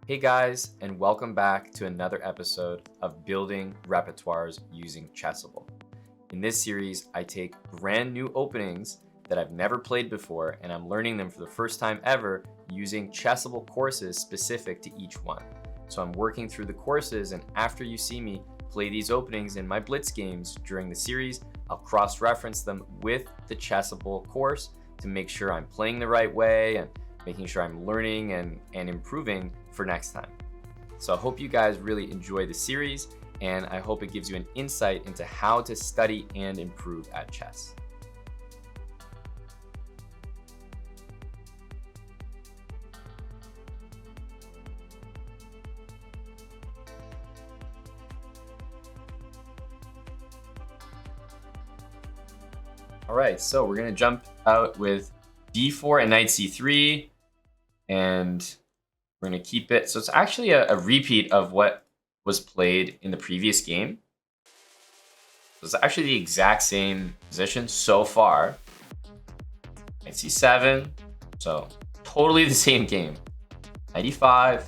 Hey guys, and welcome back to another episode of Building Repertoires using Chessable. In this series, I take brand new openings that I've never played before, and I'm learning them for the first time ever using Chessable courses specific to each one. So I'm working through the courses, and after you see me play these openings in my Blitz games during the series, I'll cross-reference them with the Chessable course to make sure I'm playing the right way and making sure I'm learning and improving for next time. So I hope you guys really enjoy the series, and I hope it gives you an insight into how to study and improve at chess. All right, so we're gonna jump out with d4 and knight c3, and we're gonna keep it. So it's actually a repeat of what was played in the previous game. So it's actually the exact same position so far. Knight c7, so totally the same game. Knight e5.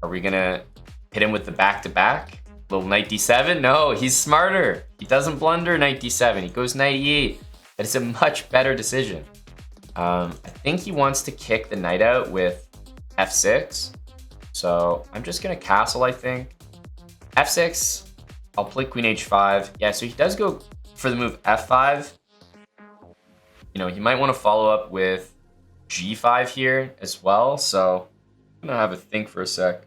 Are we gonna hit him with the back-to-back? Little knight d7? No, he's smarter. He doesn't blunder knight d7. He goes knight e8. That is a much better decision. I think he wants to kick the knight out with f6. So I'm just gonna castle, I think. f6, I'll play queen h5. Yeah, so he does go for the move f5. You know, he might want to follow up with g5 here as well. So I'm gonna have a think for a sec.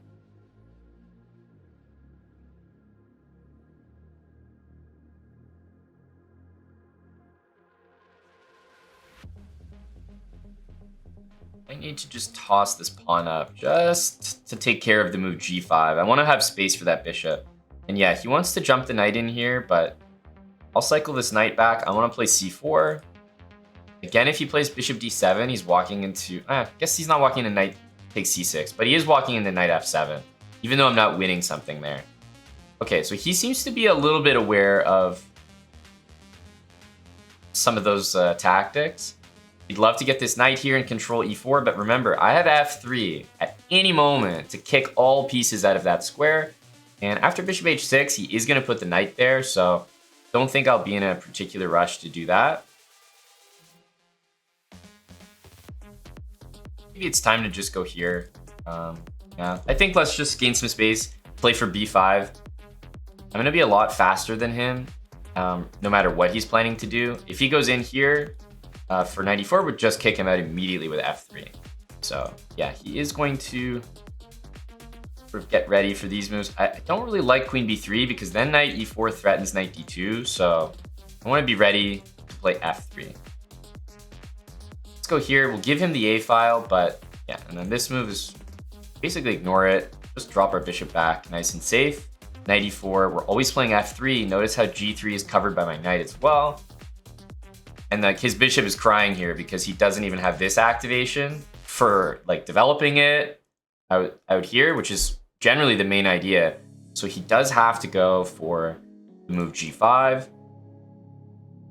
I need to just toss this pawn up just to take care of the move g5. I want to have space for that bishop. And yeah, he wants to jump the knight in here, but I'll cycle this knight back. I want to play c4. Again, if he plays bishop d7, he's walking into... I guess he's not walking into knight takes c6, but he is walking into knight f7, even though I'm not winning something there. Okay, so he seems to be a little bit aware of some of those tactics. He'd love to get this knight here and control e4, but remember, I have f3 at any moment to kick all pieces out of that square. And after bishop h6, he is going to put the knight there, so don't think I'll be in a particular rush to do that. Maybe it's time to just go here. Yeah, I think let's just gain some space, play for b5. I'm going to be a lot faster than him, no matter what he's planning to do. If he goes in here, for knight e4 would just kick him out immediately with f3. So yeah, he is going to sort of get ready for these moves. I don't really like queen b3 because then knight e4 threatens knight d2. So I want to be ready to play f3. Let's go here. We'll give him the a file, but yeah, and then this move is basically ignore it. Just drop our bishop back, nice and safe. Knight e4, we're always playing f3. Notice how g3 is covered by my knight as well. And like his bishop is crying here because he doesn't even have this activation for like developing it out here, which is generally the main idea. So he does have to go for the move g5.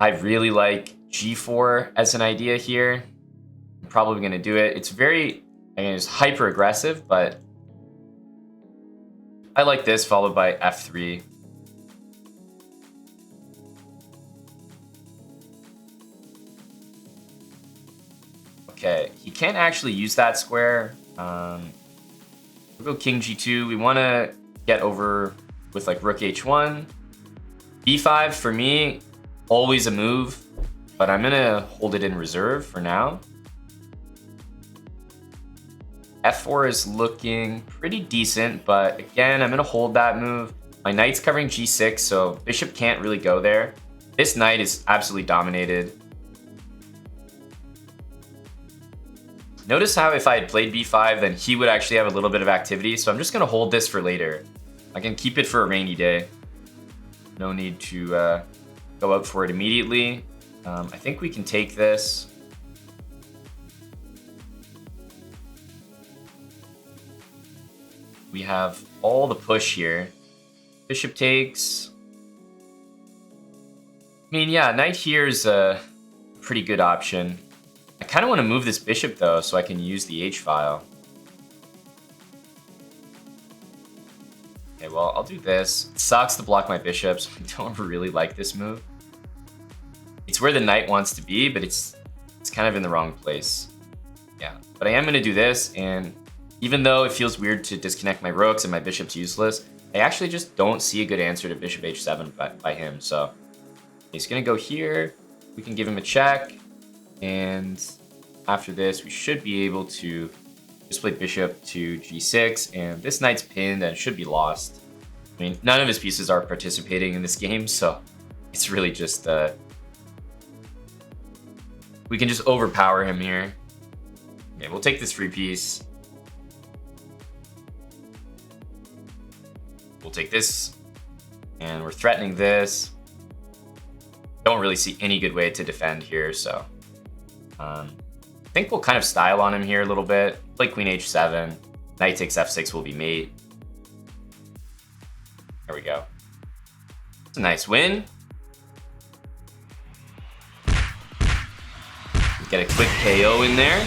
I really like g4 as an idea here. I'm probably going to do it. It's very, it's hyper aggressive, but I like this followed by f3. Okay, he can't actually use that square. We'll go king g2. We want to get over with like rook h1. b5 for me, always a move, but I'm going to hold it in reserve for now. f4 is looking pretty decent, but again, I'm going to hold that move. My knight's covering g6, so bishop can't really go there. This knight is absolutely dominated. Notice how if I had played b5, then he would actually have a little bit of activity. So I'm just going to hold this for later. I can keep it for a rainy day. No need to go out for it immediately. I think we can take this. We have all the push here. Bishop takes. I mean, yeah, knight here is a pretty good option. I kind of want to move this bishop, though, so I can use the h-file. Okay, well, I'll do this. It sucks to block my bishops. I don't really like this move. It's where the knight wants to be, but it's kind of in the wrong place. Yeah, but I am going to do this, and even though it feels weird to disconnect my rooks and my bishop's useless, I actually just don't see a good answer to bishop h7 by him. So he's going to go here. We can give him a check, and after this, we should be able to just play bishop to g6, and this knight's pinned and should be lost. I mean, none of his pieces are participating in this game, so it's really just we can just overpower him here. Okay, we'll take this free piece. We'll take this, and we're threatening this. Don't really see any good way to defend here, so I think we'll kind of style on him here a little bit. Play queen h7, knight takes f6 will be mate. There we go. It's a nice win. Get a quick KO in there.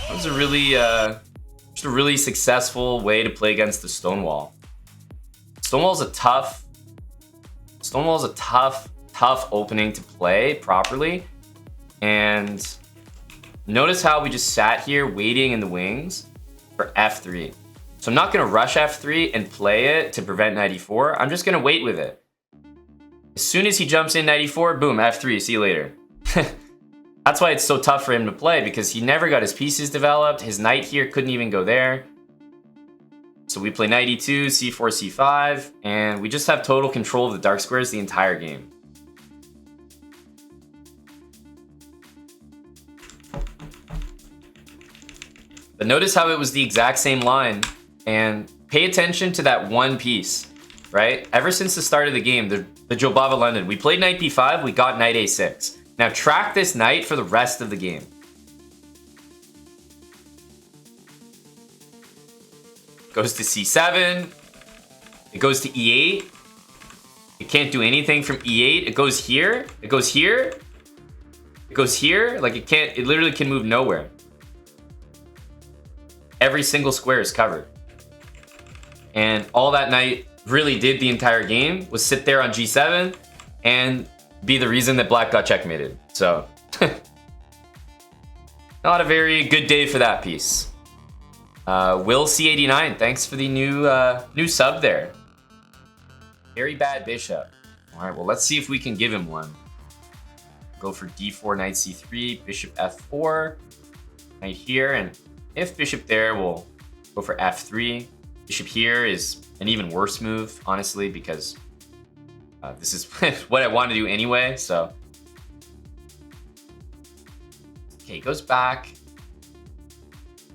That was a really, just a really successful way to play against the Stonewall. Stonewall's a tough opening to play properly. And notice how we just sat here waiting in the wings for f3. So I'm not going to rush f3 and play it to prevent knight e4. I'm just going to wait with it. As soon as he jumps in knight e4, boom, f3, see you later. That's why it's so tough for him to play, because he never got his pieces developed. His knight here couldn't even go there. So we play knight e2, c4, c5, and we just have total control of the dark squares the entire game. But notice how it was the exact same line, and pay attention to that one piece, right? Ever since the start of the game, the Jobava London, we played knight b5, we got knight a6. Now track this knight for the rest of the game. Goes to c7. It goes to e8. It can't do anything from e8. It goes here. It goes here. It goes here. Like it literally can move nowhere. Every single square is covered. And all that knight really did the entire game was sit there on g7 and be the reason that black got checkmated. So not a very good day for that piece. Will C89, thanks for the new sub there. Very bad bishop. All right, well, let's see if we can give him one. Go for d4, knight c3, bishop f4, knight here, and if bishop there, we'll go for f3. Bishop here is an even worse move, honestly, because this is what I want to do anyway, so. Okay, he goes back.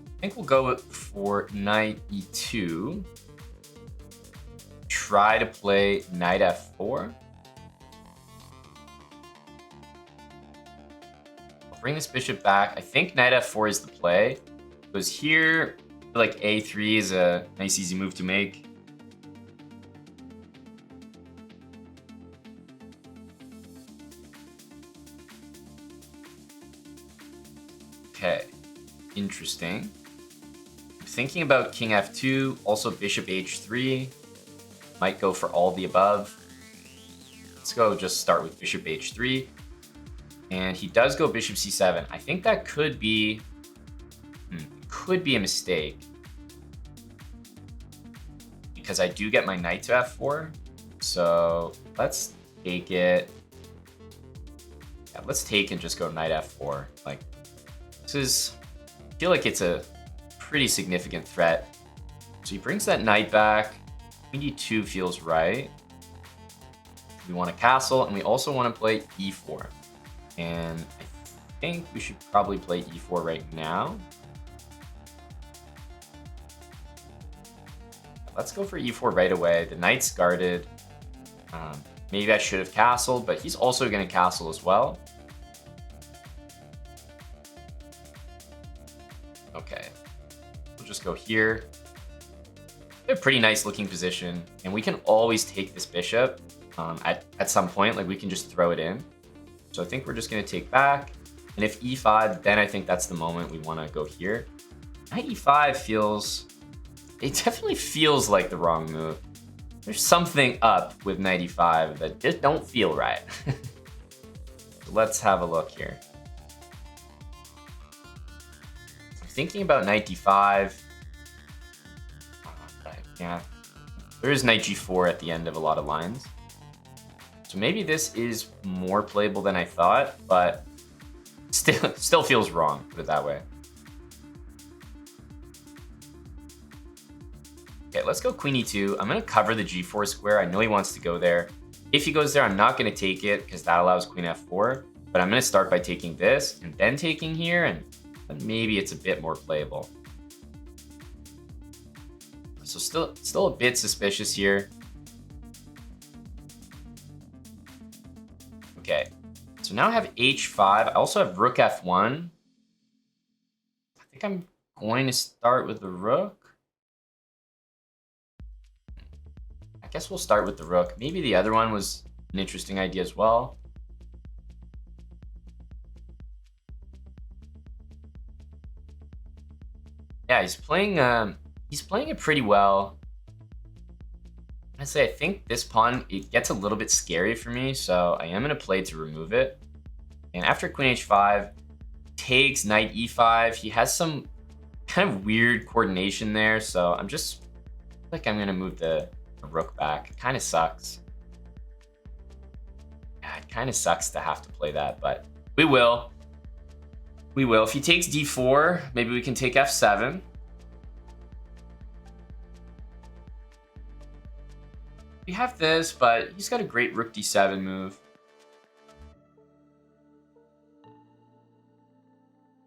I think we'll go for knight e2. Try to play knight f4. I'll bring this bishop back. I think knight f4 is the play. Goes here. I feel like a3 is a nice easy move to make. Okay, interesting. I'm thinking about king f2, also bishop h3. Might go for all the above. Let's go just start with bishop h3. And he does go bishop c7. I think that could be a mistake, because I do get my knight to f4. So let's take it. Yeah, let's take and just go knight f4. Like, this is, I feel like it's a pretty significant threat. So he brings that knight back. Queen d2 feels right. We want a castle, and we also want to play e4. And I think we should probably play e4 right now. Let's go for e4 right away. The knight's guarded. Maybe I should have castled, but he's also going to castle as well. Okay, we'll just go here. A pretty nice looking position, and we can always take this bishop at some point. Like, we can just throw it in. So I think we're just going to take back. And if e5, then I think that's the moment we want to go here. Knight e5 feels... It definitely feels like the wrong move. There's something up with knight e5 that just don't feel right. Let's have a look here. I'm thinking about knight d5. Yeah, there is knight g4 at the end of a lot of lines. So maybe this is more playable than I thought, but still feels wrong, put it that way. Okay, let's go queen e2. I'm going to cover the g4 square. I know he wants to go there. If he goes there, I'm not going to take it because that allows queen f4. But I'm going to start by taking this and then taking here, and maybe it's a bit more playable. So still a bit suspicious here. Okay, so now I have h5. I also have rook f1. I think I'm going to start with the rook. I guess we'll start with the rook. Maybe the other one was an interesting idea as well. Yeah, he's playing it pretty well. I say I think this pawn, it gets a little bit scary for me, so I am going to play to remove it. And after queen h5, takes knight e5. He has some kind of weird coordination there, so I'm just like I'm going to move the rook back. It kind of sucks. Yeah, it kind of sucks to have to play that, but we will. We will. If he takes d4, maybe we can take f7. We have this, but he's got a great rook d7 move.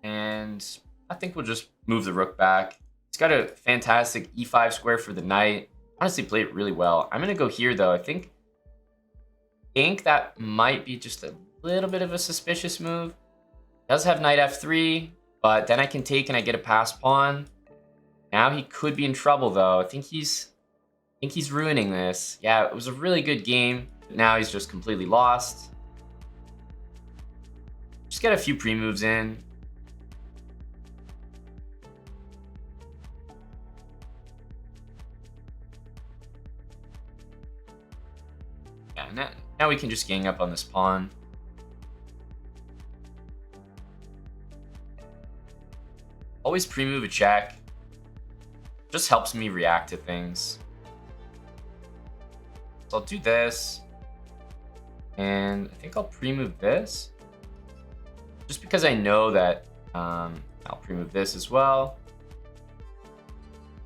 And I think we'll just move the rook back. He's got a fantastic e5 square for the knight. Honestly, played it really well. I'm going to go here, though. I think that might be just a little bit of a suspicious move. Does have knight f3, but then I can take and I get a passed pawn. Now he could be in trouble, though. I think he's ruining this. Yeah, it was a really good game. But now he's just completely lost. Just get a few pre-moves in. Yeah, now we can just gang up on this pawn. Always pre-move a check. Just helps me react to things. So I'll do this. And I think I'll pre-move this. Just because I know that I'll pre-move this as well.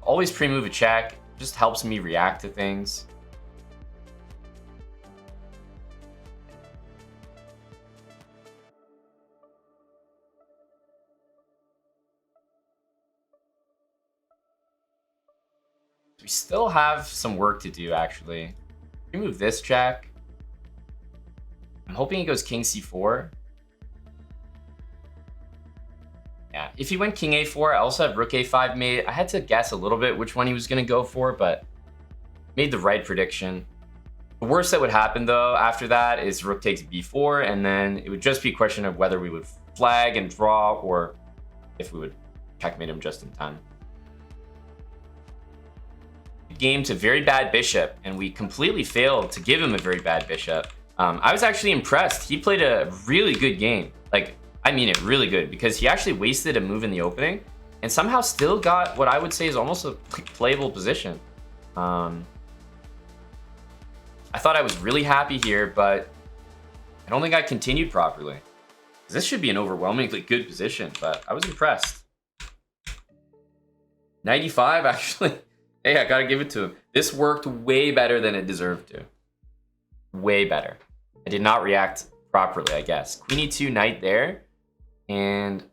Always pre-move a check. Just helps me react to things. We still have some work to do, actually. Remove this check. I'm hoping he goes king c4. Yeah, if he went king a4, I also have rook a5 made. I had to guess a little bit which one he was going to go for, but made the right prediction. The worst that would happen, though, after that is rook takes b4, and then it would just be a question of whether we would flag and draw, or if we would checkmate him just in time. Game to very bad bishop, and we completely failed to give him a very bad bishop. I was actually impressed. He played a really good game. Like, I mean it really good, because he actually wasted a move in the opening and somehow still got what I would say is almost a playable position. I thought I was really happy here, but I don't think I continued properly. This should be an overwhelmingly good position, but I was impressed. 95 actually. Hey, I gotta give it to him. This worked way better than it deserved to. Way better. I did not react properly, I guess. Queen e2, knight there. And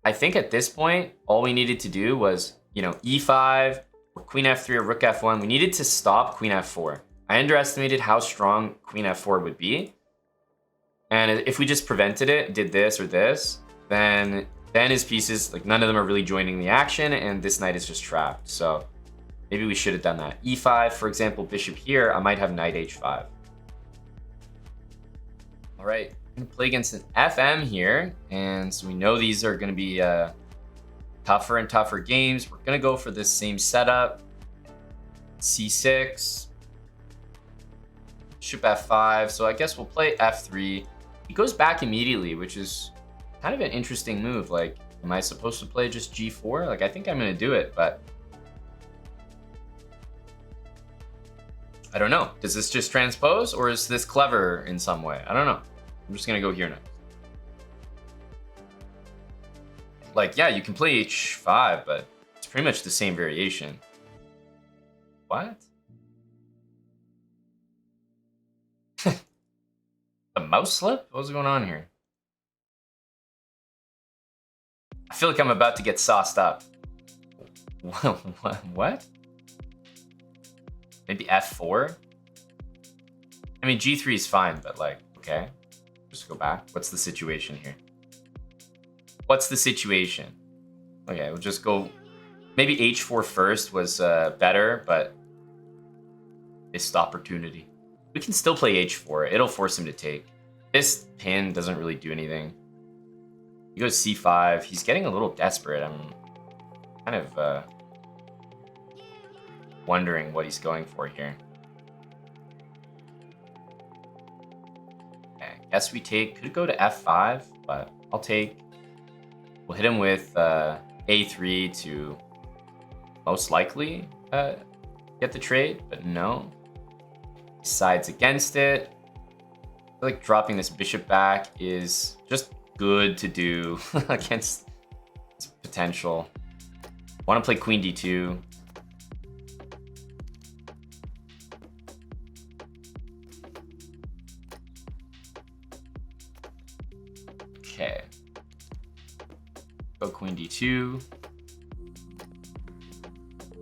I think at this point, all we needed to do was, e5, or queen f3, or rook f1. We needed to stop queen f4. I underestimated how strong queen f4 would be. And if we just prevented it, did this or this, then his pieces, like, none of them are really joining the action, and this knight is just trapped. So maybe we should have done that. e5, for example, bishop here, I might have knight h5. All right, I'm gonna play against an FM here, and so we know these are gonna be tougher and tougher games. We're gonna go for this same setup. c6. Bishop f5. So I guess we'll play f3. He goes back immediately, which is kind of an interesting move. Like, am I supposed to play just g4? Like, I think I'm going to do it, but I don't know. Does this just transpose, or is this clever in some way? I don't know. I'm just going to go here next. Like, yeah, you can play h5, but it's pretty much the same variation. What? A mouse slip? What's going on here? I feel like I'm about to get sauced up. What? Maybe f4? I mean, g3 is fine, but like, okay. Just go back. What's the situation here? What's the situation? Okay, we'll just go. Maybe h4 first was better, but missed opportunity. We can still play h4. It'll force him to take. This pin doesn't really do anything. He goes c5. He's getting a little desperate. I'm kind of wondering what he's going for here. Okay, guess we take. Could go to f5, but I'll take. We'll hit him with a3 to most likely get the trade, but no. He sides against it. I feel like dropping this bishop back is just good to do against its potential. Want to play queen d2. Okay. Go queen d2.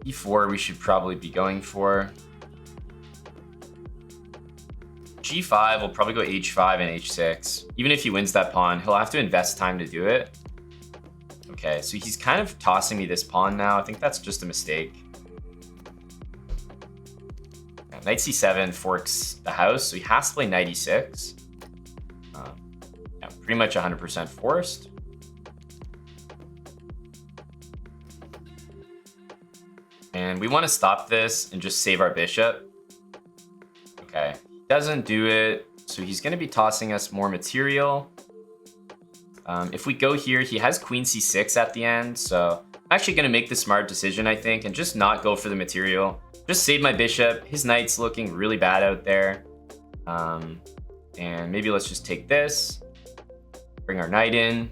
e4 we should probably be going for. g5 will probably go h5 and h6. Even if he wins that pawn, he'll have to invest time to do it. Okay, so he's kind of tossing me this pawn now. I think that's just a mistake. Knight c7 forks the house, so he has to play knight e6. Yeah, pretty much 100% forced. And we want to stop this and just save our bishop. Okay, doesn't do it, so he's going to be tossing us more material. If we go here, he has queen c6 at the end, so I'm actually going to make the smart decision, I think, and just not go for the material. Just save my bishop. His knight's looking really bad out there. And maybe let's just take this, bring our knight in.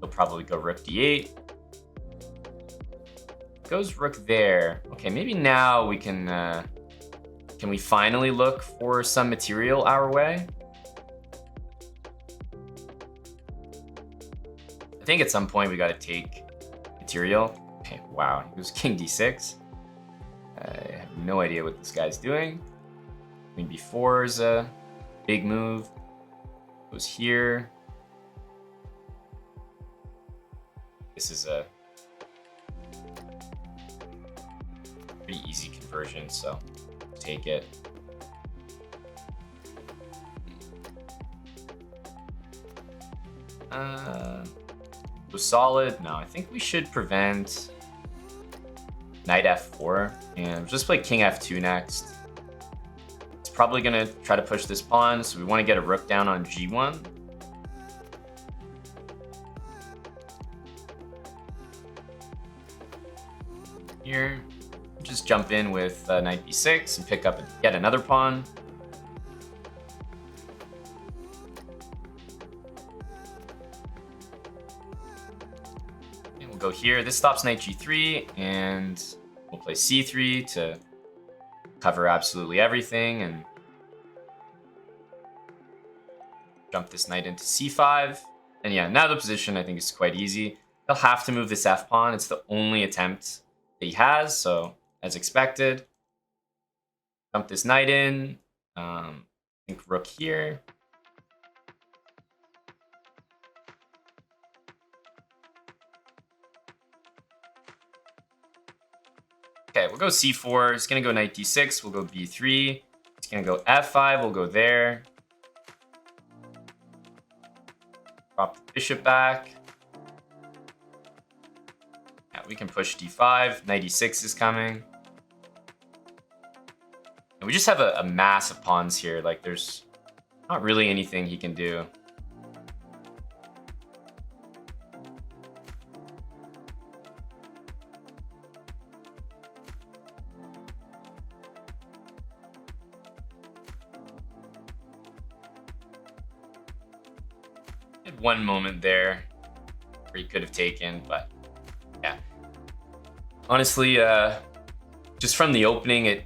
He'll probably go rook d8. Goes rook there. Okay, maybe now we can we finally look for some material our way? I think at some point we got to take material. Okay, wow, he goes king d6. I have no idea what this guy's doing. Queen b4 is a big move. Goes here. This is a pretty easy conversion, so take it. Was solid. No, I think we should prevent knight f4 and just play king f2 next. It's probably gonna try to push this pawn, so we want to get a rook down on g1. Here, just jump in with knight b6 and pick up yet another pawn. And we'll go here. This stops knight g3, and we'll play c3 to cover absolutely everything and jump this knight into c5. And yeah, now the position I think is quite easy. They'll have to move this f pawn. It's the only attempt that he has, so as expected. Dump this knight in. I think rook here. Okay, we'll go c4. It's gonna go knight d6. We'll go b3. It's gonna go f5. We'll go there. Drop the bishop back. Yeah, we can push d5. Knight e6 is coming. And we just have a mass of pawns here. Like, there's not really anything he can do. Had one moment there where he could have taken, but yeah. Honestly, just from the opening, it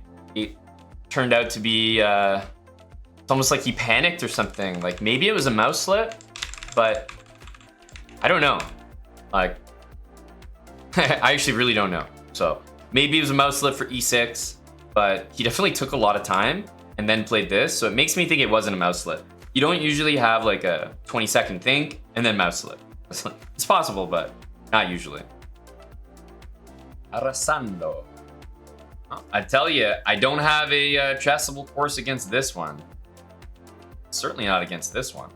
turned out to be it's almost like he panicked or something. Like, maybe it was a mouse slip, but I don't know. Like, I actually really don't know. So maybe it was a mouse slip for e6, but he definitely took a lot of time and then played this. So it makes me think it wasn't a mouse slip. You don't usually have like a 20-second think and then mouse slip. It's possible, but not usually. Arrasando. I tell you, I don't have a chessable course against this one. Certainly not against this one.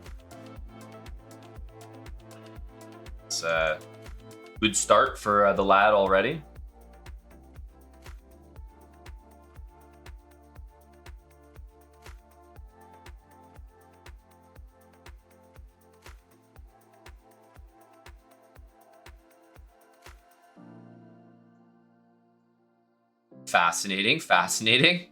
It's a good start for the lad already. Fascinating, fascinating.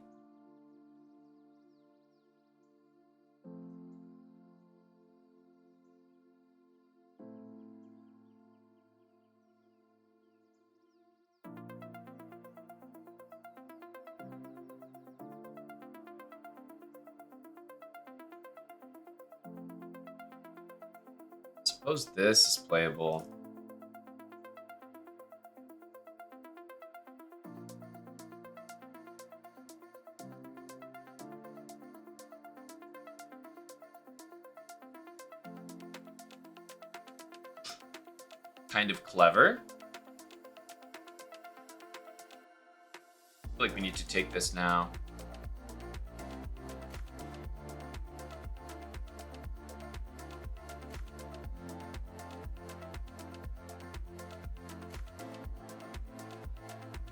Suppose this is playable. Kind of clever. I feel like we need to take this now.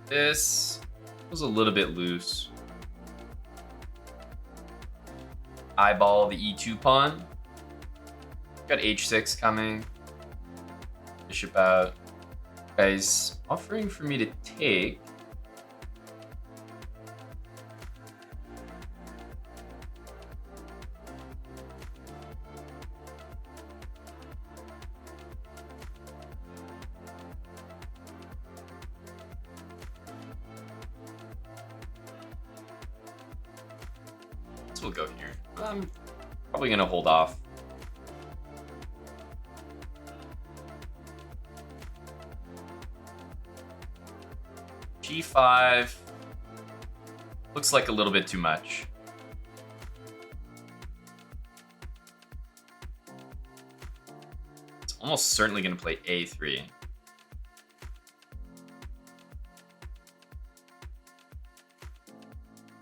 This was a little bit loose. Eyeball the e2 pawn. Got h6 coming. Bishop out. Guys, offering for me to take. So we'll go here. I'm probably gonna hold off. G5 looks like a little bit too much. It's almost certainly going to play A3.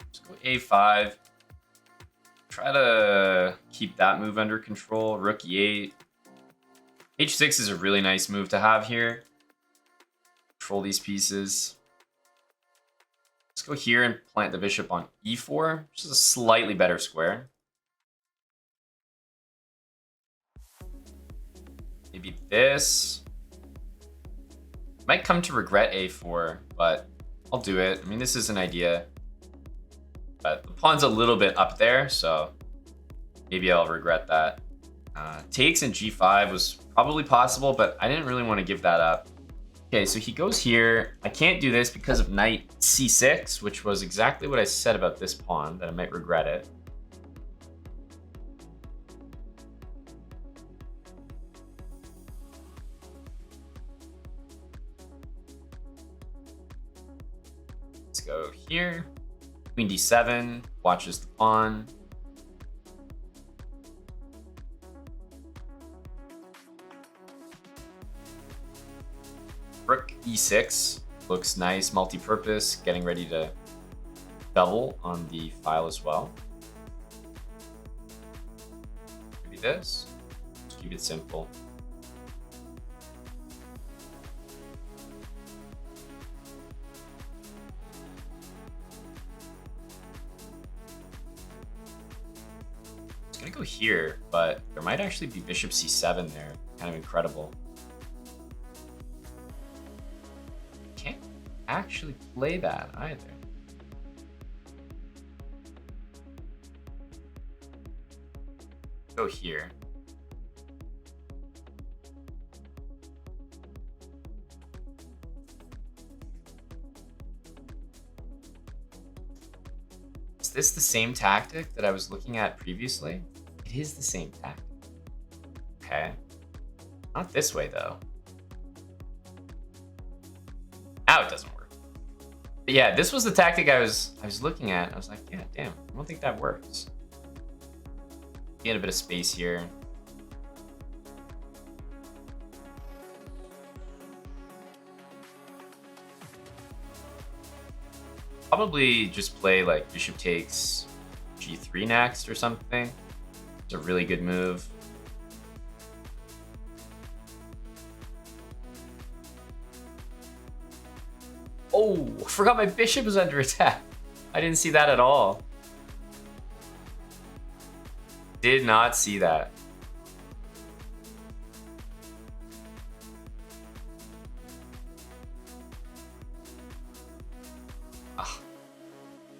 Let's go A5. Try to keep that move under control. Rook E8. H6 is a really nice move to have here. Control these pieces. Let's go here and plant the bishop on E4, which is a slightly better square. Maybe this. Might come to regret A4, but I'll do it. I mean, this is an idea. But the pawn's a little bit up there, so maybe I'll regret that. Takes in G5 was probably possible, but I didn't really want to give that up. Okay, so he goes here. I can't do this because of knight C6, which was exactly what I said about this pawn, that I might regret it. Let's go here. Queen D7, watches the pawn. Rook E6 looks nice, multi-purpose, getting ready to double on the file as well. Maybe this. Just keep it simple. go here, but there might actually be bishop c7 there. Kind of incredible. Can't actually play that either. Go here. Is this the same tactic that I was looking at previously? It is the same tactic. Okay. Not this way though. Now it doesn't work. But yeah, this was the tactic I was looking at. I was like, yeah, damn, I don't think that works. Get a bit of space here. Probably just play like bishop takes g3 next or something. It's a really good move. Oh, forgot my bishop was under attack. I didn't see that at all. Did not see that. Oh.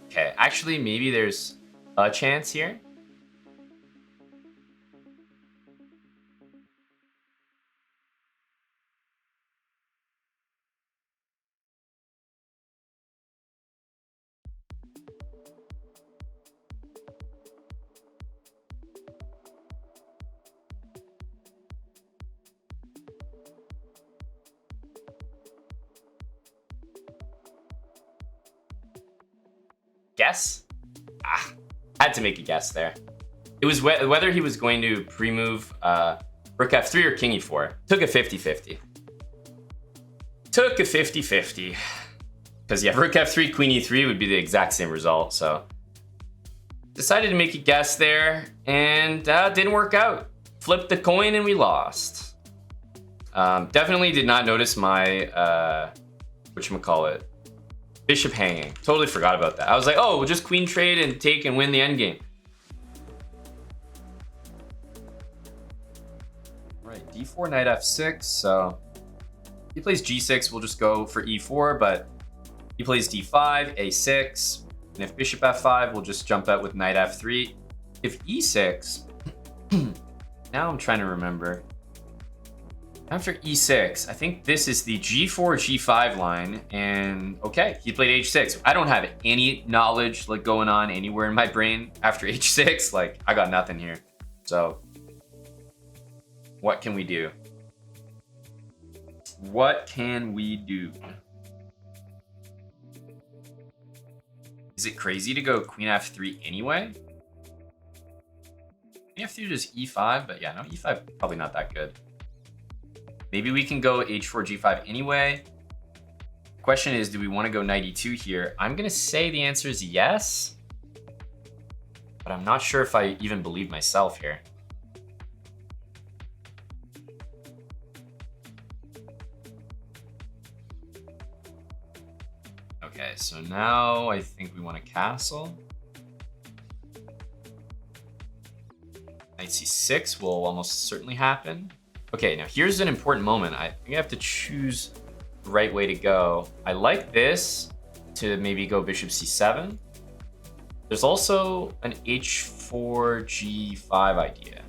Okay, actually, maybe there's a chance here. Guess? Had to make a guess there. It was whether he was going to pre-move rook f3 or king e4. Took a 50-50. Took a 50-50. Because yeah, rook f3, queen e3 would be the exact same result, so. Decided to make a guess there, and didn't work out. Flipped the coin and we lost. Definitely did not notice my, whatchamacallit, bishop hanging. Totally forgot about that. I was like, oh, we'll just queen trade and take and win the endgame. Right, d4, knight f6. So he plays g6, we'll just go for e4, but he plays d5, a6. And if bishop f5, we'll just jump out with knight f3. If e6, now I'm trying to remember. After e6, I think this is the g4, g5 line, and okay, he played h6. I don't have any knowledge like going on anywhere in my brain after h6. Like, I got nothing here. So, what can we do? What can we do? Is it crazy to go queen f3 anyway? Queen f3 just e5, but yeah, no, e5 probably not that good. Maybe we can go h4, g5 anyway. The question is, do we want to go knight e2 here? I'm going to say the answer is yes. But I'm not sure if I even believe myself here. Okay, so now I think we want to castle. Knight c6 will almost certainly happen. Okay, now here's an important moment. I think I have to choose the right way to go. I like this to maybe go bishop c7. There's also an h4, g5 idea.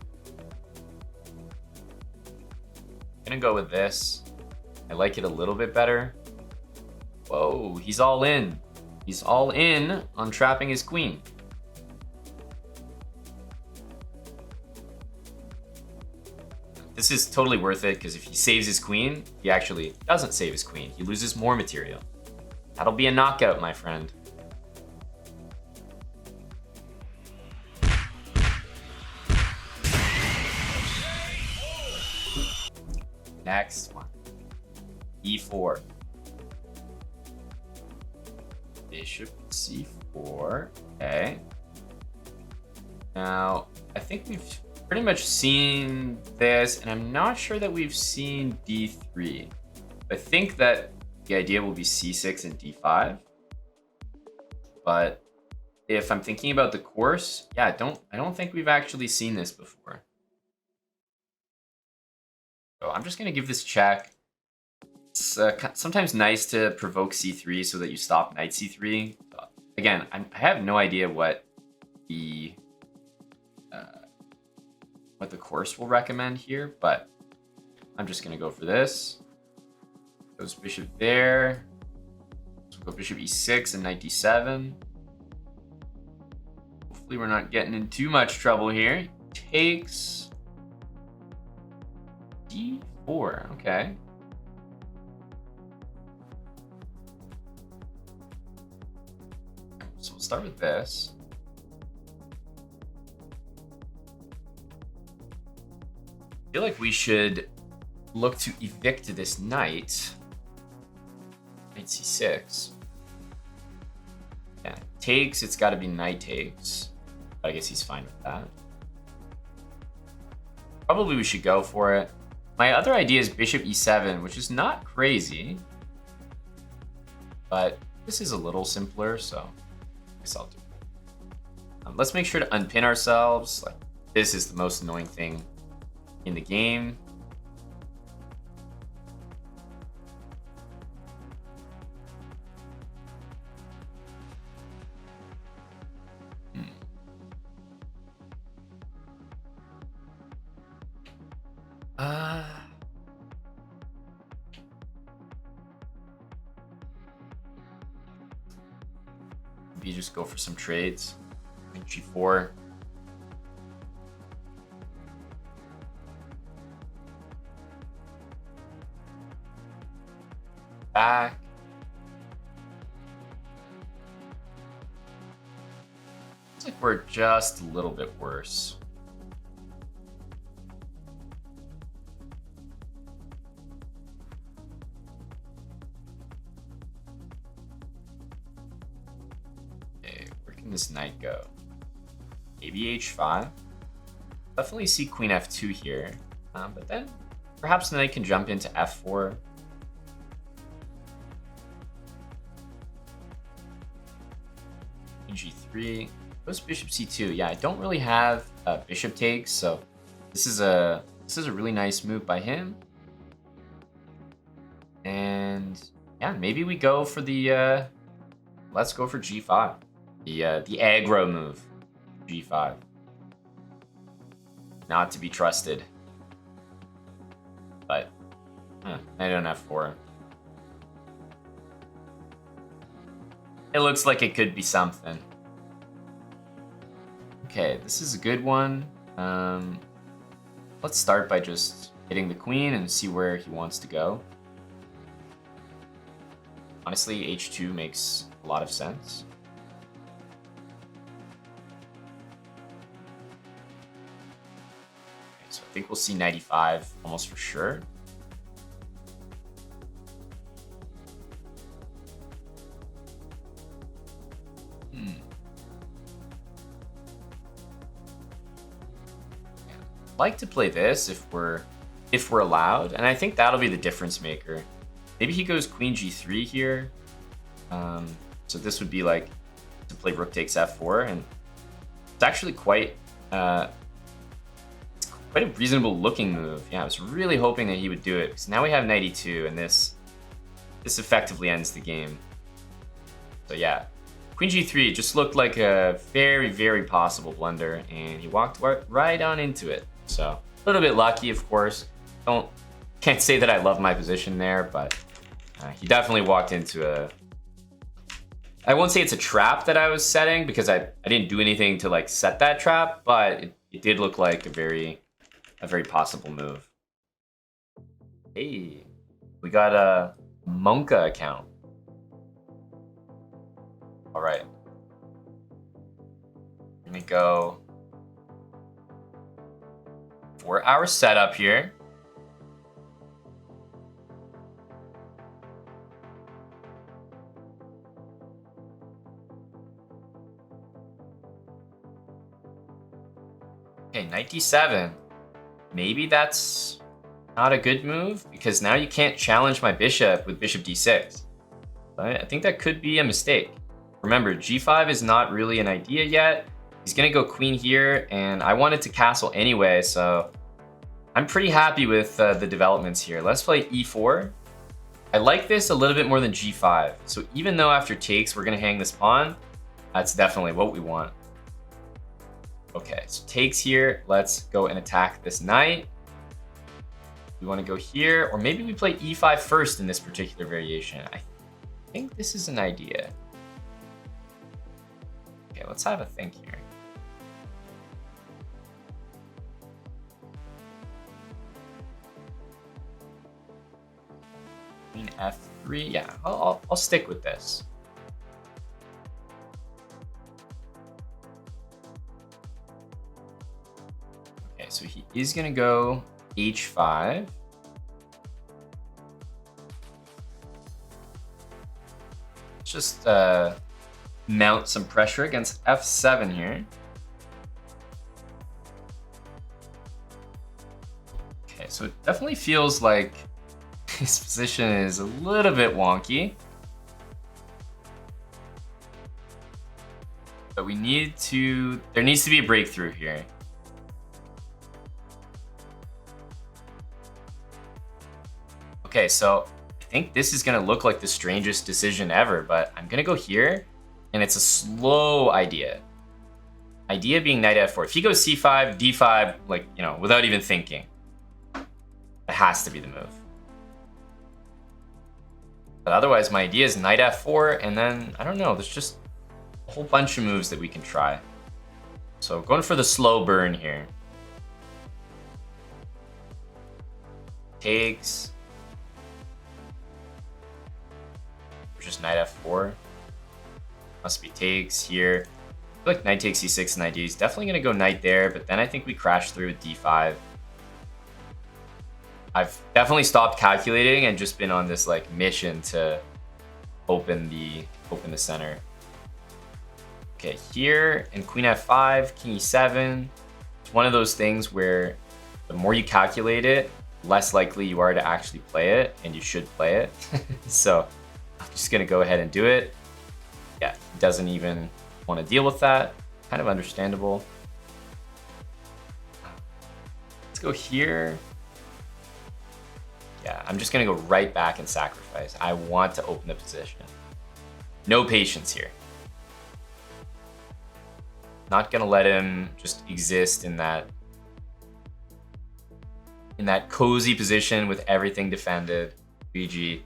I'm gonna go with this. I like it a little bit better. Whoa, he's all in. He's all in on trapping his queen. This is totally worth it, because if he saves his queen, he actually doesn't save his queen. He loses more material. That'll be a knockout, my friend. Next one. e4. Bishop c4. Okay. Now, I think we've pretty much seen this, and I'm not sure that we've seen d3. I think that the idea will be c6 and d5, but if I'm thinking about the course, yeah, I don't think we've actually seen this before. So I'm just gonna give this check. It's sometimes nice to provoke c3 so that you stop knight c3. Again, I have no idea what the course will recommend here, but I'm just gonna go for this. Goes bishop there. So we'll go bishop e6 and knight d7. Hopefully we're not getting in too much trouble here. Takes d4. Okay. So we'll start with this. I feel like we should look to evict this knight. Knight c6. Yeah, takes, it's got to be knight takes. But I guess he's fine with that. Probably we should go for it. My other idea is bishop e7, which is not crazy. But this is a little simpler, so I guess I'll do it. Let's make sure to unpin ourselves. Like, this is the most annoying thing in the game. Maybe just go for some trades. G4. Back. Looks like we're just a little bit worse. This knight go? Maybe h5. Definitely see queen f2 here, but then perhaps the knight can jump into f4. G3. Goes bishop c2. Yeah, I don't really have bishop takes, so this is a really nice move by him. And yeah, maybe we go for the let's go for g5. The aggro move, g5. Not to be trusted. But knight on f4. It looks like it could be something. Okay, this is a good one. Let's start by just hitting the queen and see where he wants to go. Honestly, h2 makes a lot of sense. So I think we'll see 95 almost for sure. I'd like to play this if we're allowed, and I think that'll be the difference maker. Maybe he goes queen g3 here. So this would be like to play rook takes f4, and it's actually quite a reasonable looking move. Yeah, I was really hoping that he would do it, because now we have knight e2, and this effectively ends the game. So yeah, queen g3 just looked like a very, very possible blunder, and he walked right on into it. So a little bit lucky, of course. Can't say that I love my position there, but he definitely walked into a... I won't say it's a trap that I was setting, because I didn't do anything to like set that trap, but it did look like a very possible move. Hey, we got a Monka account. All right. Let me go for our setup here. Okay, knight d7. Maybe that's not a good move, because now you can't challenge my bishop with bishop d6. I think that could be a mistake. Remember, g5 is not really an idea yet. He's gonna go queen here, and I wanted to castle anyway, so I'm pretty happy with the developments here. Let's play e4. I like this a little bit more than g5. So even though after takes, we're gonna hang this pawn, that's definitely what we want. Okay, so takes here. Let's go and attack this knight. We wanna go here, or maybe we play e5 first in this particular variation. I think this is an idea. Okay, let's have a think here. Queen f3, yeah, I'll stick with this. Okay, so he is gonna go h5. Let's just mount some pressure against f7 here. Okay, so it definitely feels like his position is a little bit wonky. But there needs to be a breakthrough here. Okay, so I think this is gonna look like the strangest decision ever, but I'm gonna go here, and it's a slow idea. Idea being knight f4. If he goes c5, d5, like, you know, without even thinking, it has to be the move. But otherwise, my idea is knight f4, and then, I don't know, there's just a whole bunch of moves that we can try. So going for the slow burn here. Takes. Just knight f4. Must be takes here. I feel like knight takes c6 and knight d is definitely going to go knight there, but then I think we crash through with d5. I've definitely stopped calculating and just been on this like mission to open the center. Okay, here in queen f5, king e7. It's one of those things where the more you calculate it, less likely you are to actually play it, and you should play it. So I'm just gonna go ahead and do it. Yeah, he doesn't even want to deal with that. Kind of understandable. Let's go here. Yeah, I'm just gonna go right back and sacrifice. I want to open the position. No patience here. Not gonna let him just exist in that cozy position with everything defended. BG.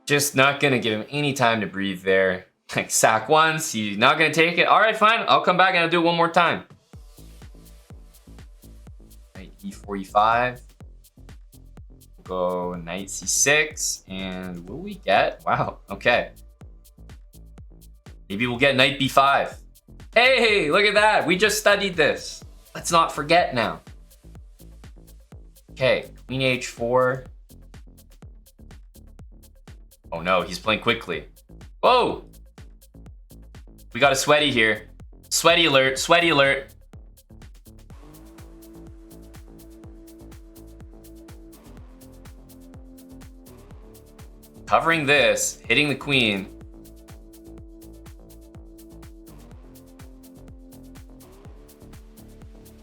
Just not gonna give him any time to breathe there. Like, sack once, he's not gonna take it. All right, fine, I'll come back and I'll do it one more time. Right, e4, e5. Go knight c6, and will we get? Wow, okay. Maybe we'll get knight b5. Hey, look at that. We just studied this. Let's not forget now. Okay, queen h4. Oh no, he's playing quickly. Whoa! We got a sweaty here. Sweaty alert, sweaty alert. Covering this, hitting the queen.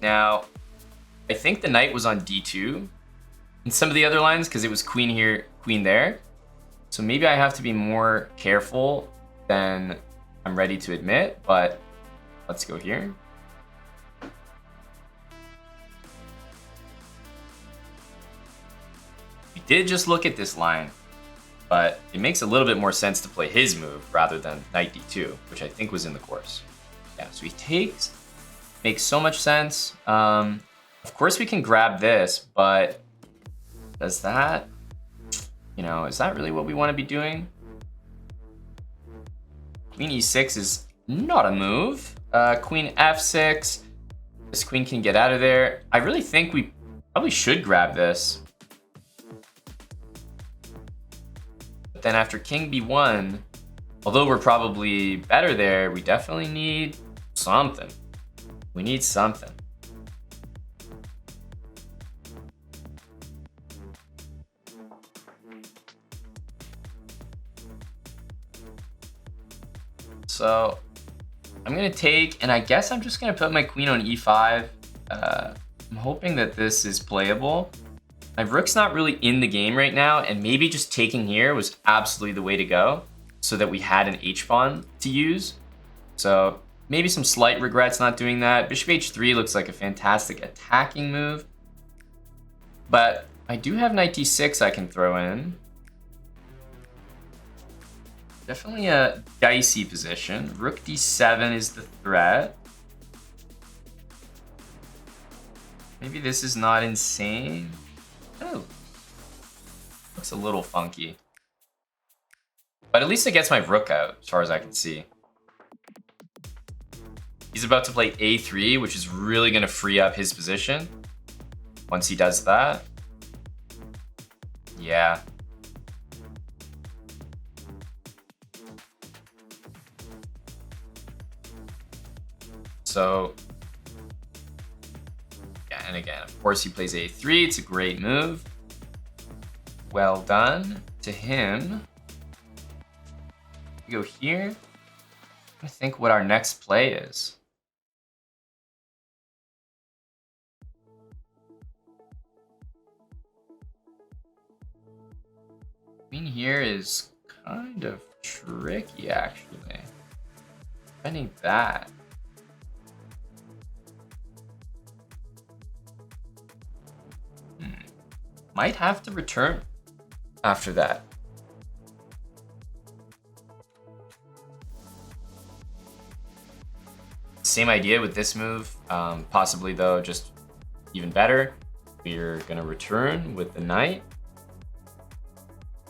Now, I think the knight was on d2 in some of the other lines because it was queen here, queen there. So maybe I have to be more careful than I'm ready to admit, but let's go here. We did just look at this line, but it makes a little bit more sense to play his move rather than knight d2, which I think was in the course. Yeah, so he takes, makes so much sense. Of course we can grab this, but does that, you know, is that really what we want to be doing? Queen e6 is not a move. Queen f6, this queen can get out of there. I really think we probably should grab this. But then after king b1, although we're probably better there, we definitely need something. We need something. So I'm gonna take, and I guess I'm just gonna put my queen on e5. I'm hoping that this is playable. My rook's not really in the game right now, and maybe just taking here was absolutely the way to go so that we had an h-pawn to use. So maybe some slight regrets not doing that. Bishop h3 looks like a fantastic attacking move. But I do have knight d6 I can throw in. Definitely a dicey position. Rook d7 is the threat. Maybe this is not insane. Oh, looks a little funky. But at least it gets my rook out, as far as I can see. He's about to play a3, which is really going to free up his position. Once he does that. Yeah. So, yeah, and again, of course he plays a3. It's a great move. Well done to him. We go here. I think what our next play is. Queen here is kind of tricky, actually. Defending that. Might have to return after that. Same idea with this move, possibly though just even better. We're gonna return with the knight.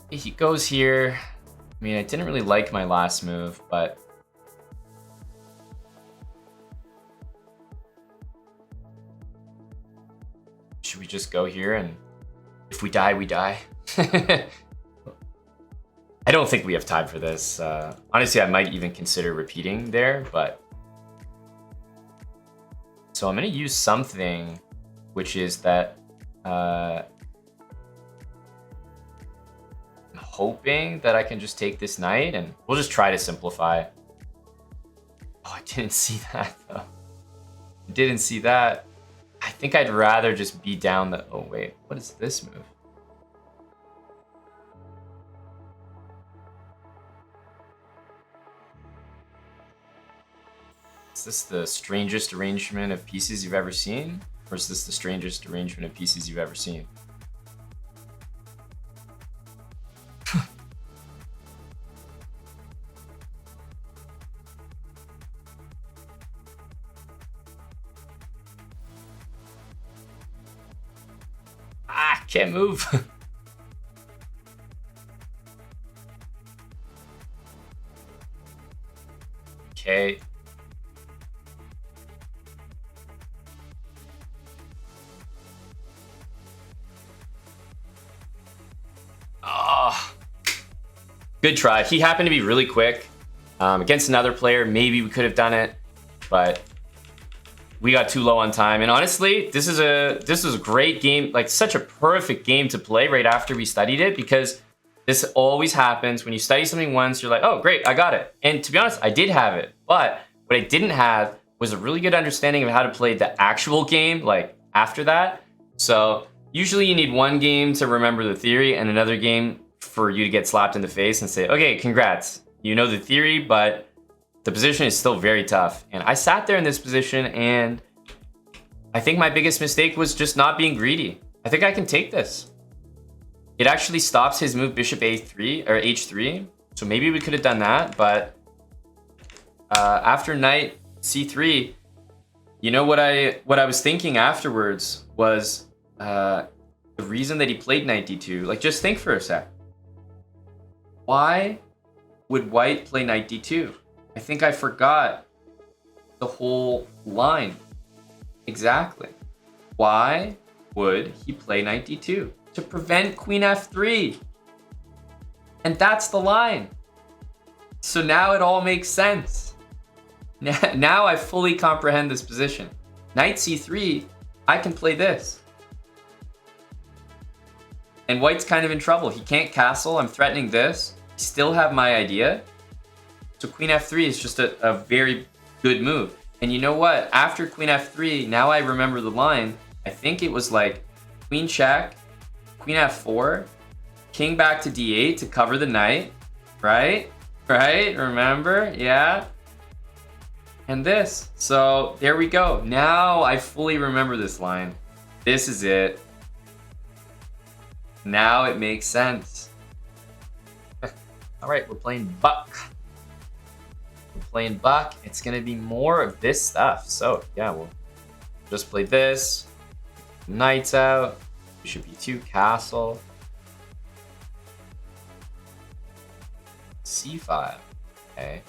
He goes here. I mean, I didn't really like my last move, but should we just go here and if we die, we die? I don't think we have time for this. Honestly, I might even consider repeating there, but so I'm gonna use something, which is that I'm hoping that I can just take this knight and we'll just try to simplify. Oh, I didn't see that though. I didn't see that. I think I'd rather just be down the, oh wait, what is this move? Is this the strangest arrangement of pieces you've ever seen? Or is this the strangest arrangement of pieces you've ever seen? Can't move. Okay. Oh, good try. He happened to be really quick. Against another player, maybe we could have done it, but we got too low on time. And honestly, this is a great game, like such a perfect game to play right after we studied it, because this always happens when you study something once, you're like, oh great, I got it. And to be honest, I did have it, but what I didn't have was a really good understanding of how to play the actual game, like after that. So usually you need one game to remember the theory and another game for you to get slapped in the face and say, okay, congrats, you know the theory, but the position is still very tough. And I sat there in this position and I think my biggest mistake was just not being greedy. I think I can take this. It actually stops his move bishop a3 or h3. So maybe we could have done that, but after knight c3, you know what I was thinking afterwards was the reason that he played knight d2. Like, just think for a sec. Why would white play knight d2? I think I forgot the whole line. Exactly. Why would he play knight d2? To prevent queen f3. And that's the line. So now it all makes sense. Now I fully comprehend this position. Knight c3, I can play this. And white's kind of in trouble. He can't castle. I'm threatening this. I still have my idea. So So queen f3 is just a very good move. And you know what? After queen f3, now I remember the line. I think it was like queen check, queen f4, king back to d8 to cover the knight, right? Right? Remember? Yeah. And this. So there we go. Now I fully remember this line. This is it. Now it makes sense. All right, we're playing buck. We're playing buck. It's gonna be more of this stuff. So yeah, we'll just play this. Knights out. Bishop e2, castle. c5. Okay.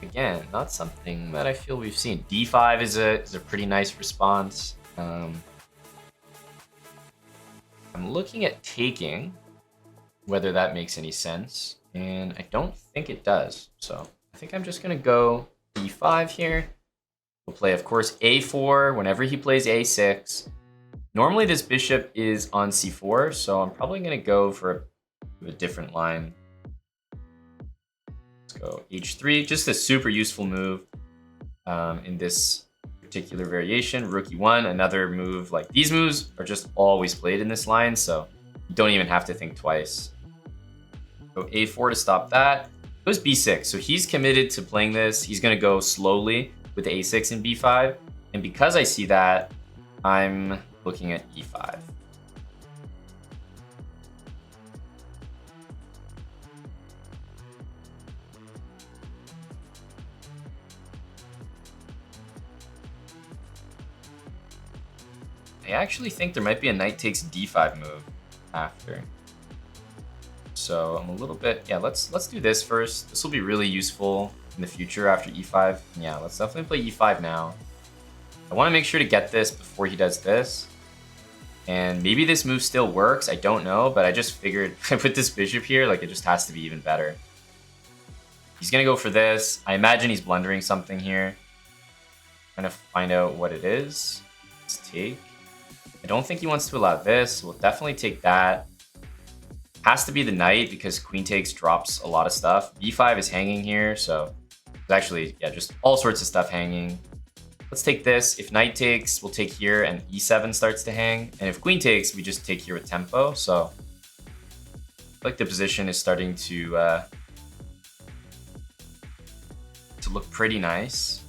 Again, not something that I feel we've seen. d5 is a pretty nice response. I'm looking at taking, whether that makes any sense, and I don't think it does. So I think I'm just gonna go d5 here. We'll play, of course, a4 whenever he plays a6. Normally this bishop is on c4, so I'm probably gonna go for a different line. Let's go h3, just a super useful move in this particular variation. Rook e1, another move. Like, these moves are just always played in this line, so you don't even have to think twice. Go a4 to stop that. Goes b6, so he's committed to playing this. He's gonna go slowly with a6 and b5, and because I see that, I'm looking at e5. I actually think there might be a knight takes d5 move after. So I'm a little bit, yeah, let's do this first. This will be really useful in the future after e5. Yeah, let's definitely play e5 now. I want to make sure to get this before he does this. And maybe this move still works, I don't know, but I just figured I put this bishop here, like it just has to be even better. He's gonna go for this. I imagine he's blundering something here. Trying to find out what it is. Let's take. I don't think he wants to allow this. We'll definitely take that. Has to be the knight because queen takes drops a lot of stuff. b5 is hanging here, so it's actually, yeah, just all sorts of stuff hanging. Let's take this. If knight takes, we'll take here and e7 starts to hang. And if queen takes, we just take here with tempo. So I feel like the position is starting to look pretty nice.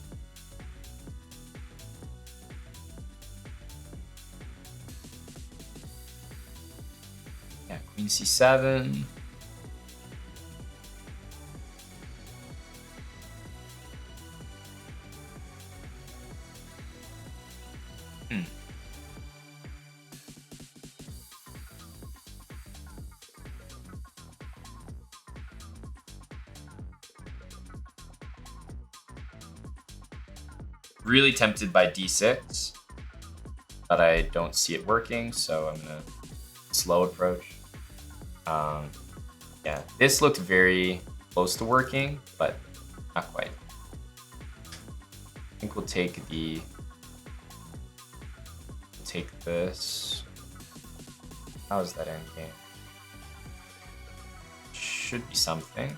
Yeah, queen c7. Really tempted by d6, but I don't see it working, so I'm gonna slow approach. Yeah, this looked very close to working, but not quite. I think we'll take this. How is that endgame? Should be something.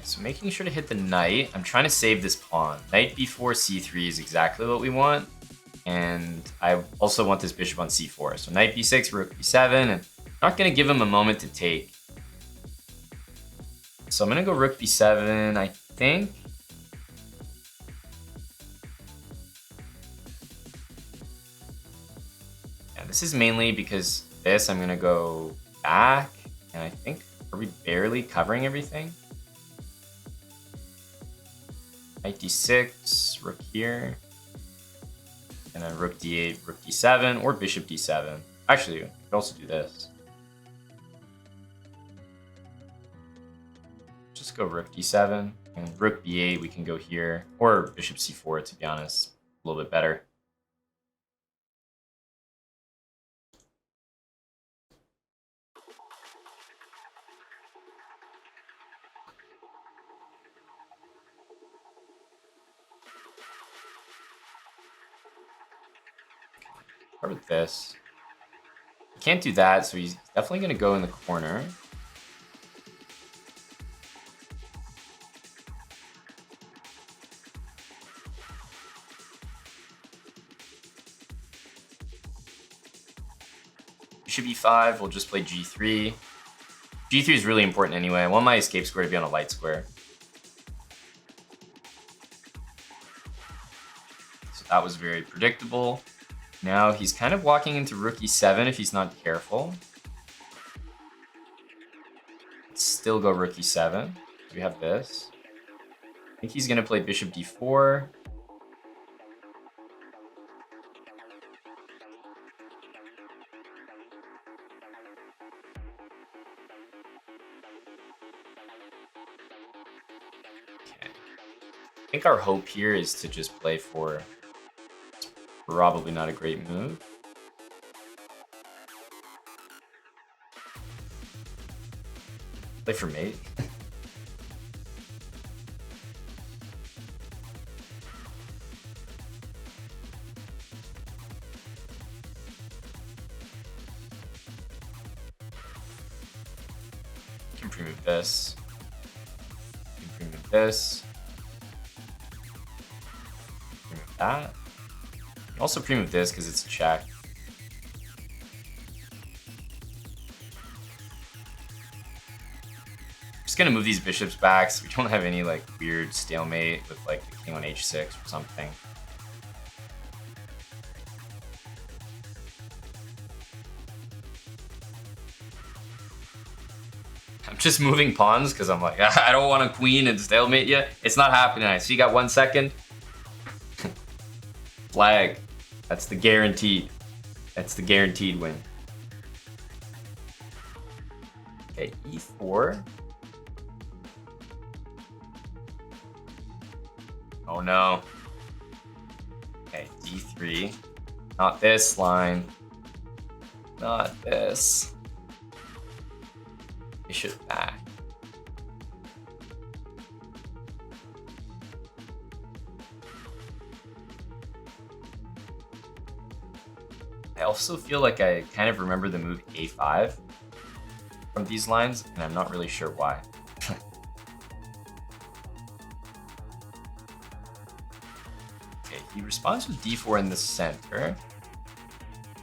So making sure to hit the knight. I'm trying to save this pawn. Knight b4, c3 is exactly what we want. And I also want this bishop on c4. So knight b6, rook b7, and I'm not going to give him a moment to take. So I'm going to go rook b7, I think. Yeah, this is mainly because this, I'm going to go back. And I think, are we barely covering everything? Knight d6, rook here, and then rook d8, rook d7, or bishop d7. Actually, we could also do this. Just go rook d7, and rook b8, we can go here, or bishop c4, to be honest, a little bit better. Start with this. Can't do that, so he's definitely going to go in the corner. Bishop e5, we'll just play g3. G3 is really important anyway. I want my escape square to be on a light square. So that was very predictable. Now he's kind of walking into rook e7 if he's not careful. Let's still go rook e7. We have this. I think he's going to play bishop d4. I think our hope here is to just play for... Probably not a great move. Play for mate. Can pre-move this. Can pre-move this. Pre-move that. Also pre-move this because it's a check. Just gonna move these bishops back so we don't have any like weird stalemate with like the king on h6 or something. I'm just moving pawns because I'm like, I don't want a queen and stalemate yet. It's not happening. I see you got 1 second. Flag. That's the guaranteed. That's the guaranteed win. Okay, e4. Oh no. Okay, d3. Not this line. Not this. Bishop back. I also feel like I kind of remember the move a5 from these lines, and I'm not really sure why. Okay, he responds with d4 in the center.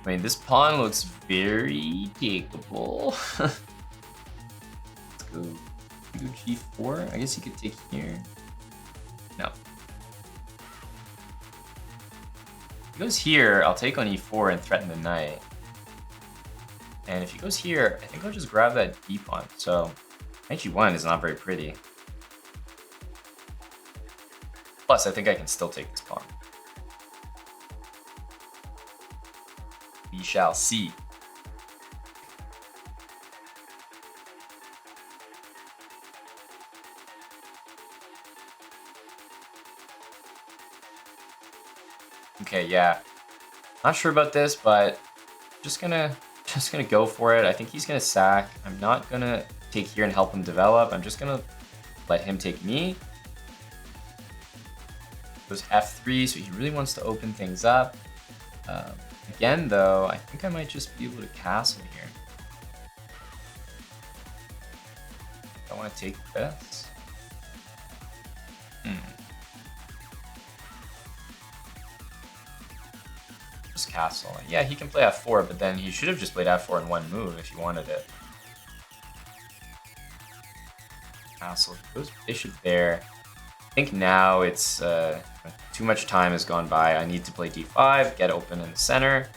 I mean, this pawn looks very takeable. Let's go g4. I guess he could take here. No. If he goes here, I'll take on e4 and threaten the knight. And if he goes here, I think I'll just grab that d pawn. So knight g1 is not very pretty. Plus, I think I can still take this pawn. We shall see. Okay, yeah. Not sure about this, but just gonna go for it. I think he's gonna sack. I'm not gonna take here and help him develop. I'm just gonna let him take me. Goes f3, so he really wants to open things up. Again, though, I think I might just be able to castle here. I want to take this. Just castle. Yeah, he can play f4, but then he should have just played f4 in one move if he wanted it. Castle. Goes bishop there. I think now it's too much time has gone by. I need to play d5, get open in the center.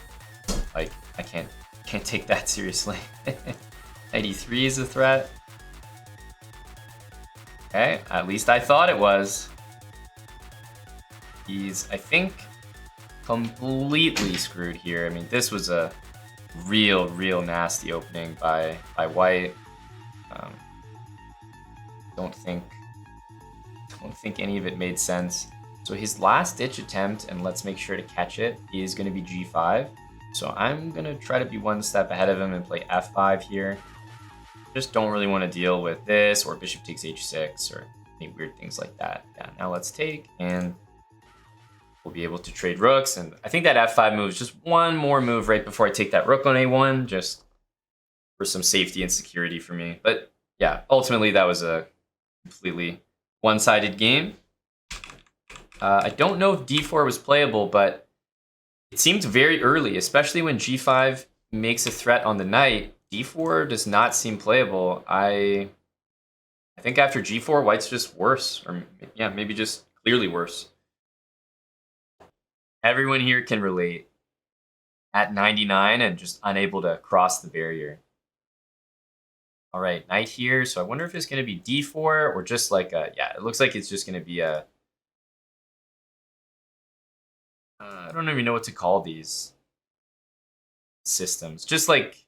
Like, I can't take that seriously. Knight e3 is a threat. Okay, at least I thought it was. He's, I think, completely screwed here. I mean, this was a real nasty opening by white. Don't think any of it made sense. So his last ditch attempt, and let's make sure to catch it, is going to be g5. So I'm going to try to be one step ahead of him and play f5 here. Just don't really want to deal with this, or bishop takes h6, or any weird things like that. Yeah, now let's take, and we'll be able to trade rooks. And I think that f5 move is just one more move right before I take that rook on a1, just for some safety and security for me. But yeah, ultimately that was a completely one-sided game. I don't know if d4 was playable, but it seemed very early, especially when g5 makes a threat on the knight. d4 does not seem playable. I think after g4, white's just worse. Or yeah, maybe just clearly worse. Everyone here can relate. At 99 and just unable to cross the barrier. All right, knight here. So I wonder if it's going to be d4 or just like a, yeah, it looks like it's just going to be a, I don't even know what to call these systems. Just like,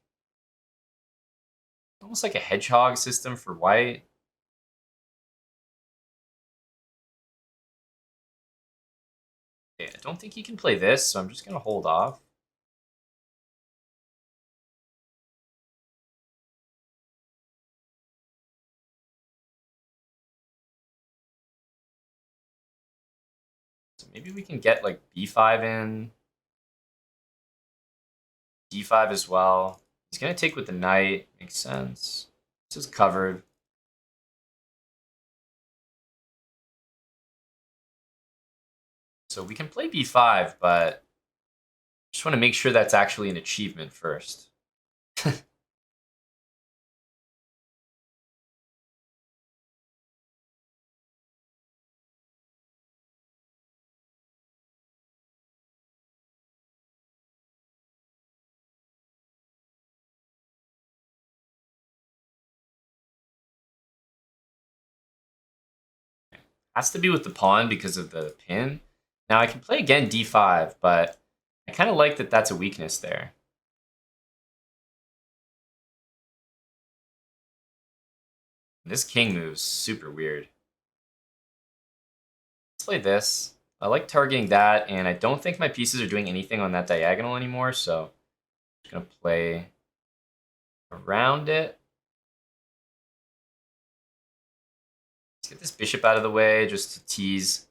almost like a hedgehog system for white. Okay, I don't think he can play this, so I'm just going to hold off. So maybe we can get like b5 in. d5 as well. He's going to take with the knight. Makes sense. This is covered. So we can play b5, but just want to make sure that's actually an achievement first. Has to be with the pawn because of the pin. Now I can play again d5, but I kind of like that that's a weakness there. This king move's super weird. Let's play this. I like targeting that, and I don't think my pieces are doing anything on that diagonal anymore, so I'm just going to play around it. Let's get this bishop out of the way just to tease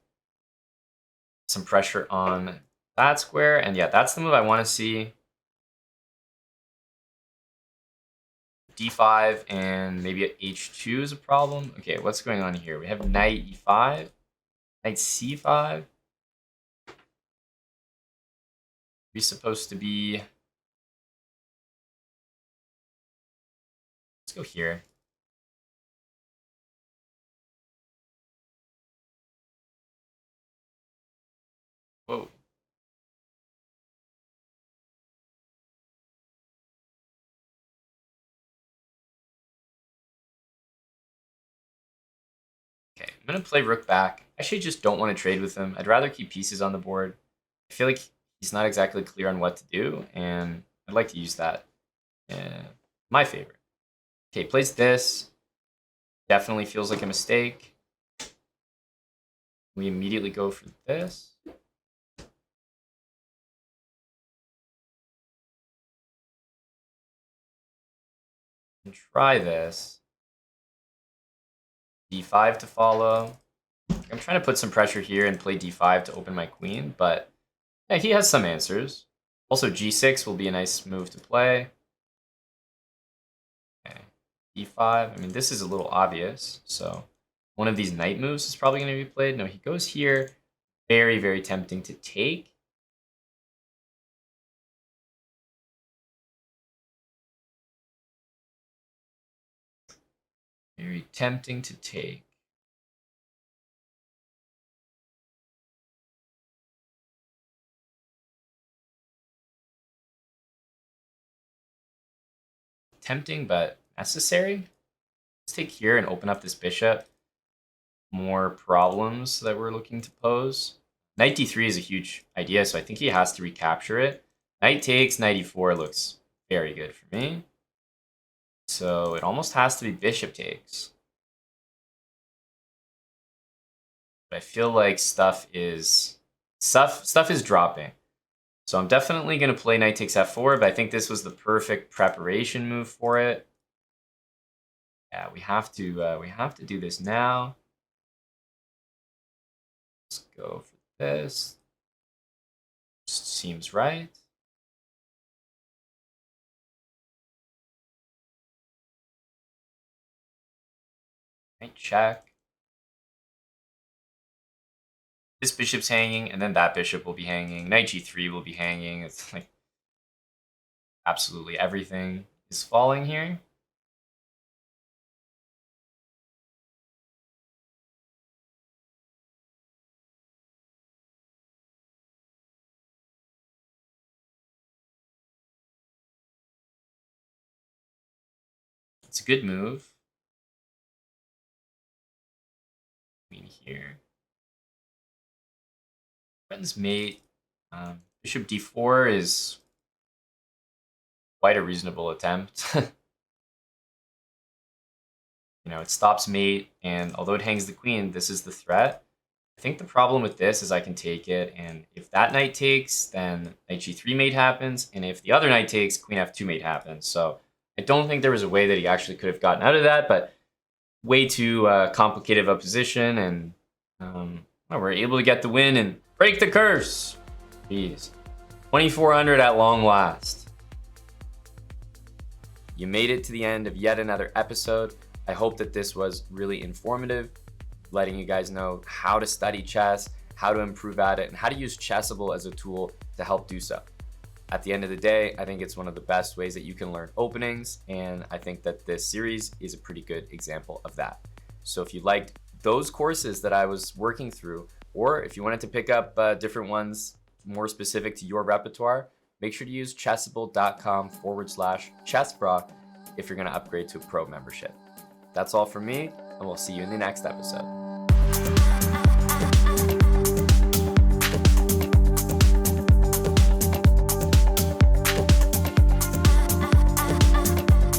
some pressure on that square. And yeah, that's the move I want to see. d5 and maybe at h2 is a problem. Okay, what's going on here? We have knight e5, knight c5. We're supposed to be... Let's go here. Whoa. Okay, I'm going to play rook back. I actually just don't want to trade with him. I'd rather keep pieces on the board. I feel like he's not exactly clear on what to do, and I'd like to use that in my favor. Okay, plays this. Definitely feels like a mistake. We immediately go for this. And try this. d5 to follow. I'm trying to put some pressure here and play d5 to open my queen, but yeah, he has some answers. Also, g6 will be a nice move to play. Okay, d5. I mean, this is a little obvious, so one of these knight moves is probably going to be played. No, he goes here. Very, very tempting to take. Very tempting to take. Tempting, but necessary. Let's take here and open up this bishop. More problems that we're looking to pose. Knight d3 is a huge idea, so I think he has to recapture it. Knight takes, knight e4 looks very good for me. So it almost has to be bishop takes. But I feel like stuff is dropping. So I'm definitely going to play knight takes f4, but I think this was the perfect preparation move for it. Yeah, we have to do this now. Let's go for this. Seems right. Knight check. This bishop's hanging, and then that bishop will be hanging. Knight g3 will be hanging. It's like absolutely everything is falling here. It's a good move. Queen here. Friend's mate. Bishop d4 is quite a reasonable attempt. You know, it stops mate, and although it hangs the queen, this is the threat. I think the problem with this is I can take it, and if that knight takes, then knight g3 mate happens, and if the other knight takes, queen f2 mate happens. So I don't think there was a way that he actually could have gotten out of that, but way too complicated of a position, and well, we're able to get the win and break the curse. Jeez. 2400 at long last. You made it to the end of yet another episode. I hope that this was really informative, letting you guys know how to study chess, how to improve at it, and how to use Chessable as a tool to help do so. At the end of the day, I think it's one of the best ways that you can learn openings, and I think that this series is a pretty good example of that. So if you liked those courses that I was working through, or if you wanted to pick up different ones more specific to your repertoire, make sure to use chessable.com/chessbrah if you're going to upgrade to a pro membership. That's all from me, and we'll see you in the next episode.